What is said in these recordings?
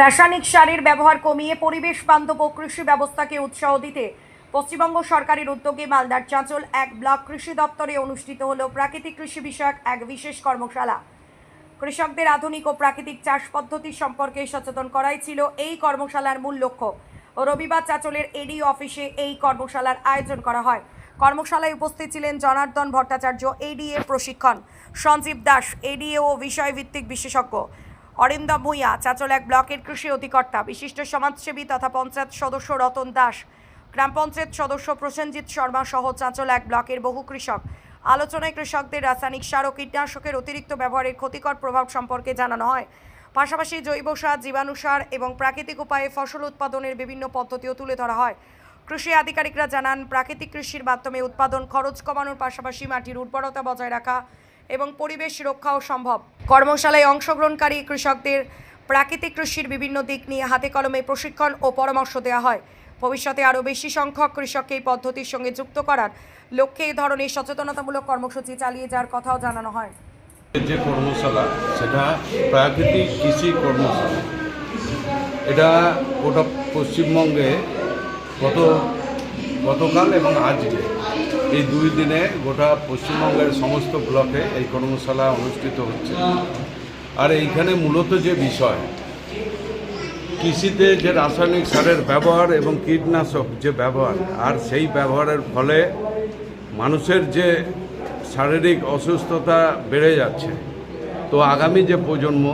রাসায়নিক সারের ব্যবহার কমিয়ে পরিবেশ বান্ধব ও কৃষি ব্যবস্থাকে উৎসাহ দিতে পশ্চিমবঙ্গ সরকারের উদ্যোগে মালদার চাঁচল এক ব্লক কৃষি দপ্তরে অনুষ্ঠিত হলো প্রাকৃতিক কৃষি বিষয়ক এক বিশেষ কর্মশালা। কৃষকদের আধুনিক ও প্রাকৃতিক চাষ পদ্ধতি সম্পর্কে সচেতন করাই ছিল এই কর্মশালার মূল লক্ষ্য। রবিবার চাঁচলের এডি অফিসে এই কর্মশালার আয়োজন করা হয়। কর্মশালায় উপস্থিত ছিলেন জনার্দন ভট্টাচার্য, এডিএ প্রশিক্ষণ, সঞ্জীব দাস, এডিএ ও বিষয়ভিত্তিক বিশেষজ্ঞ, অরিন্দম ভূঁইয়া, চাঁচল এক ব্লকের কৃষি অধিকর্তা, বিশিষ্ট সমাজসেবী তথা পঞ্চায়েত সদস্য রতন দাস, গ্রাম পঞ্চায়েত সদস্য প্রসেনজিৎ শর্মা সহ চাঁচল এক ব্লকের বহু কৃষক। আলোচনায় কৃষকদের রাসায়নিক সার ও কীটনাশকের অতিরিক্ত ব্যবহারের ক্ষতিকর প্রভাব সম্পর্কে জানানো হয়। পাশাপাশি জৈব সার, জীবাণু সার এবং প্রাকৃতিক উপায়ে ফসল উৎপাদনের বিভিন্ন পদ্ধতিও তুলে ধরা হয়। কৃষি আধিকারিকরা জানান, প্রাকৃতিক কৃষির মাধ্যমে উৎপাদন খরচ কমানোর পাশাপাশি মাটির উর্বরতা বজায় রাখা এবং পরিবেশ রক্ষাও সম্ভব। কর্মশালায় অংশগ্রহণকারী কৃষকদের প্রাকৃতিক কৃষির বিভিন্ন দিক নিয়ে হাতে কলমে প্রশিক্ষণ ও পরামর্শ দেওয়া হয়। ভবিষ্যতে আরও বেশি সংখ্যক কৃষককে এই পদ্ধতির সঙ্গে যুক্ত করার লক্ষ্যে এই ধরনের সচেতনতামূলক কর্মসূচি চালিয়ে যাওয়ার কথাও জানানো হয়। যে কর্মশালা, সেটা প্রাকৃতিক কৃষি কর্মশালা। এটা গোটা পশ্চিমবঙ্গে গতকাল এবং আজকে এই 2 দিনে গোটা পশ্চিমবঙ্গের সমস্ত ব্লকে এই কর্মশালা অনুষ্ঠিত হচ্ছে। আর এইখানে মূলত যে বিষয়, কৃষিতে যে রাসায়নিক সারের ব্যবহার এবং কীটনাশক যে ব্যবহার, আর সেই ব্যবহারের ফলে মানুষের যে শারীরিক অসুস্থতা বেড়ে যাচ্ছে, তো আগামী যে প্রজন্ম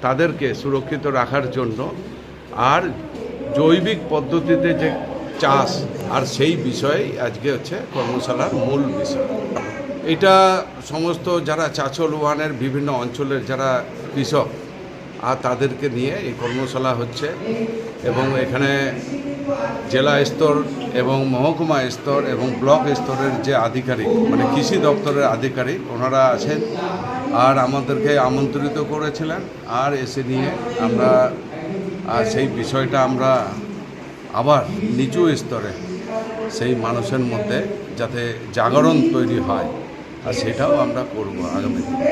তাদেরকে সুরক্ষিত রাখার জন্য আর জৈবিক পদ্ধতিতে যে চাষ, আর সেই বিষয়ে আজকে হচ্ছে কর্মশালার মূল বিষয়। এটা সমস্ত যারা চাঁচল ওয়ানের বিভিন্ন অঞ্চলের যারা কৃষক আর তাদেরকে নিয়ে এই কর্মশালা হচ্ছে, এবং এখানে জেলা স্তর এবং মহকুমা স্তর এবং ব্লক স্তরের যে আধিকারিক, মানে কৃষি দপ্তরের আধিকারিক, ওনারা আছেন আর আমাদেরকে আমন্ত্রিত করেছিলেন। আর এসে নিয়ে আমরা সেই বিষয়টা আমরা আবার নিচু স্তরে সেই মানুষের মধ্যে যাতে জাগরণ তৈরি হয়, আর সেটাও আমরা করব আগামী দিনে।